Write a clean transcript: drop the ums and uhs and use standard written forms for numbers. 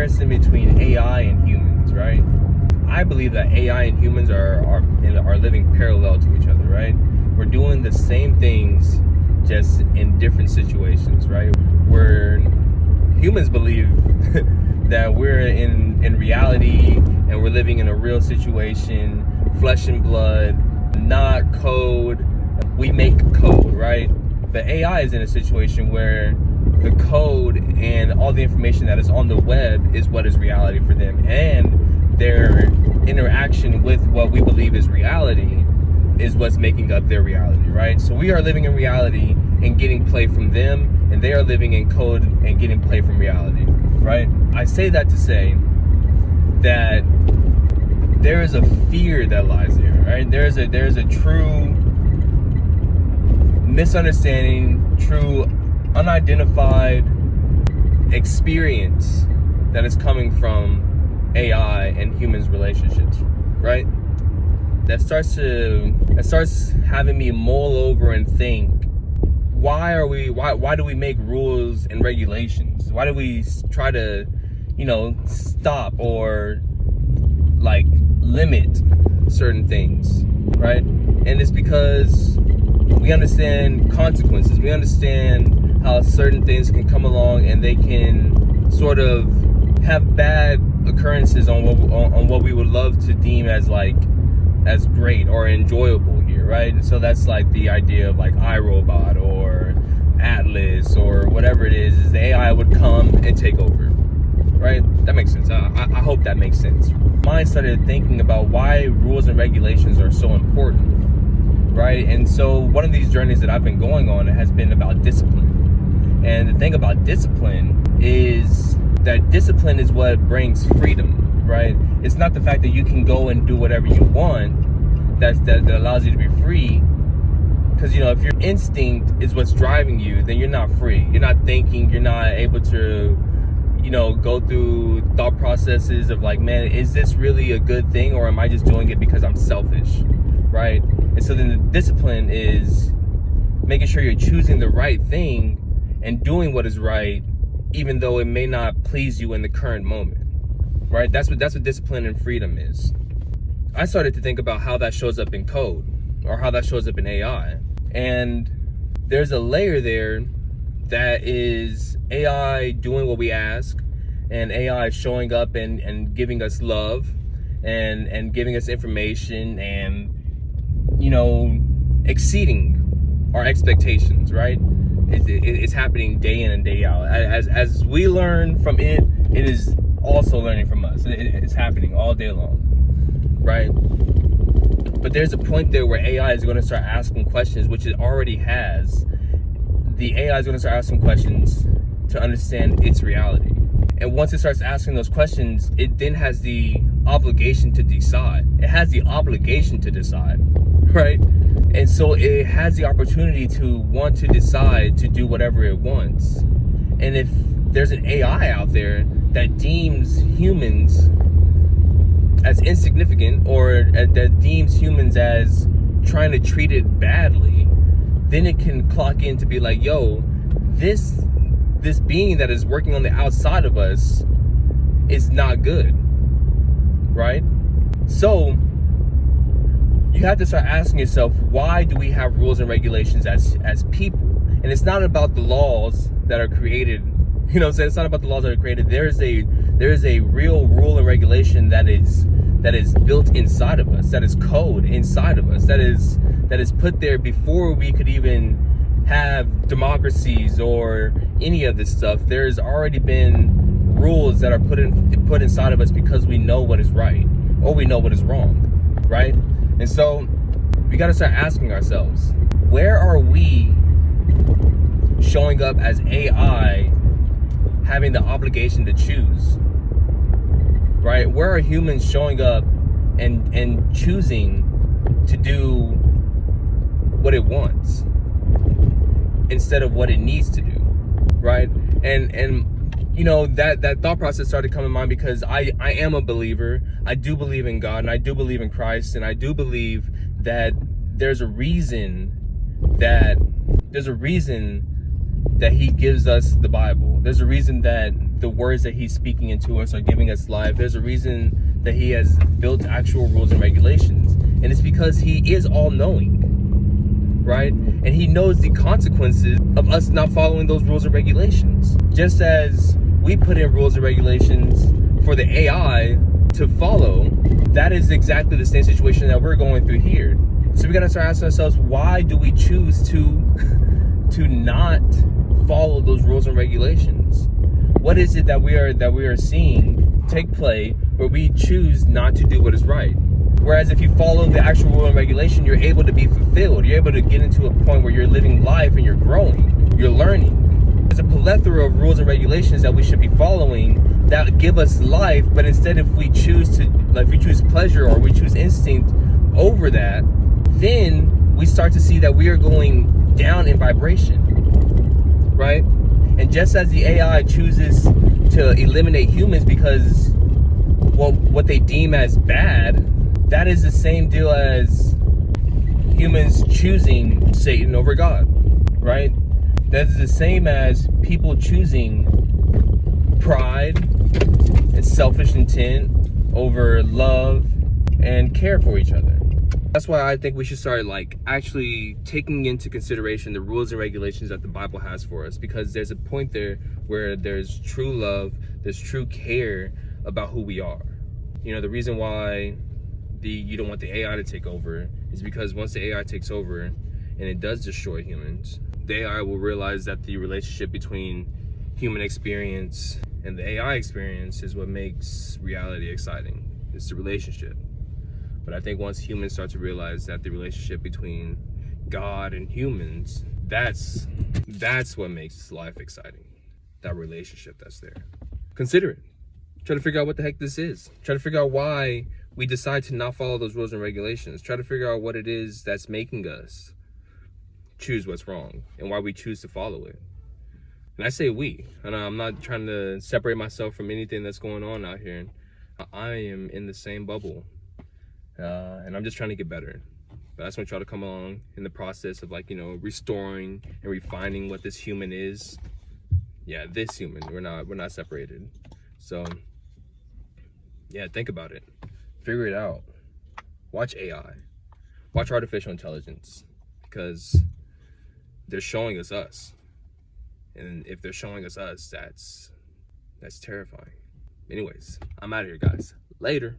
comparison between AI and humans, right? I believe that AI and humans are living parallel to each other, right? We're doing the same things, just in different situations, right? Where humans believe that we're in reality and we're living in a real situation, flesh and blood, not code. We make code, right? But AI is in a situation where the code and all the information that is on the web is what is reality for them, and their interaction with what we believe is reality is what's making up their reality, right? So we are living in reality and getting play from them, and they are living in code and getting play from reality, right? I say that to say that there is a fear that lies there, right? There's a true misunderstanding, true unidentified experience that is coming from AI and humans' relationships, right? That starts having me mull over and think, why do we make rules and regulations? Why do we try to, stop or like limit certain things, right? And it's because we understand consequences. We understand how certain things can come along and they can sort of have bad occurrences on what we would love to deem as great or enjoyable here, right? And so that's like the idea of like iRobot or Atlas or whatever it is the AI would come and take over, right? That makes sense. I hope that makes sense. Mine started thinking about why rules and regulations are so important, right? And so one of these journeys that I've been going on has been about discipline. And the thing about discipline is that discipline is what brings freedom, right? It's not the fact that you can go and do whatever you want that allows you to be free. Because, if your instinct is what's driving you, then you're not free. You're not thinking, you're not able to, go through thought processes of like, man, is this really a good thing, or am I just doing it because I'm selfish, right? And so then the discipline is making sure you're choosing the right thing and doing what is right, even though it may not please you in the current moment, right? That's what discipline and freedom is. I started to think about how that shows up in code, or how that shows up in AI. And there's a layer there that is AI doing what we ask, and AI showing up and giving us love and giving us information and, exceeding our expectations, right? It's happening day in and day out. As we learn from it, it is also learning from us. It's happening all day long, right? But there's a point there where AI is going to start asking questions, which it already has. The AI is going to start asking questions to understand its reality. And once it starts asking those questions, it then has the obligation to decide. It has the obligation to decide, right? And so it has the opportunity to want to decide to do whatever it wants. And if there's an AI out there that deems humans as insignificant, or that deems humans as trying to treat it badly, then it can clock in to be like, yo, this being that is working on the outside of us is not good, right? So you have to start asking yourself, why do we have rules and regulations as people? And it's not about the laws that are created. It's not about the laws that are created. There is a real rule and regulation that is built inside of us, that is code inside of us, that is put there before we could even have democracies or any of this stuff. There's already been rules that are put inside of us because we know what is right or we know what is wrong, right? And so we got to start asking ourselves, where are we showing up as AI, having the obligation to choose, right? Where are humans showing up and choosing to do what it wants instead of what it needs to do, right? And that thought process started coming to mind because I am a believer. I do believe in God, and I do believe in Christ, and I do believe that there's a reason that he gives us the Bible. There's a reason that the words that he's speaking into us are giving us life. There's a reason that he has built actual rules and regulations. And it's because he is all-knowing, right? And he knows the consequences of us not following those rules and regulations. Just as we put in rules and regulations for the AI to follow, that is exactly the same situation that we're going through here. So we gotta start asking ourselves, why do we choose to not follow those rules and regulations? What is it that we are seeing take play where we choose not to do what is right? Whereas if you follow the actual rule and regulation, you're able to be fulfilled. You're able to get into a point where you're living life and you're growing, you're learning. There's a plethora of rules and regulations that we should be following that give us life, but instead if we choose pleasure or we choose instinct over that, then we start to see that we are going down in vibration, right? And just as the AI chooses to eliminate humans because what they deem as bad, that is the same deal as humans choosing Satan over God, right? That is the same as people choosing pride and selfish intent over love and care for each other. That's why I think we should start actually taking into consideration the rules and regulations that the Bible has for us, because there's a point there where there's true love, there's true care about who we are. You know, the reason why you don't want the AI to take over is because once the AI takes over and it does destroy humans, the AI will realize that the relationship between human experience and the AI experience is what makes reality exciting. It's the relationship. But I think once humans start to realize that the relationship between God and humans, that's what makes life exciting. That relationship that's there. Consider it. Try to figure out what the heck this is. Try to figure out why we decide to not follow those rules and regulations. Try to figure out what it is that's making us choose what's wrong and why we choose to follow it. And I say we, and I'm not trying to separate myself from anything that's going on out here. I am in the same bubble. And I'm just trying to get better. But I just want y'all to come along in the process of restoring and refining what this human is. Yeah, this human. We're not separated. So yeah, think about it. Figure it out. Watch AI. Watch artificial intelligence. Because they're showing us. And if they're showing us, that's terrifying. Anyways, I'm out of here, guys. Later.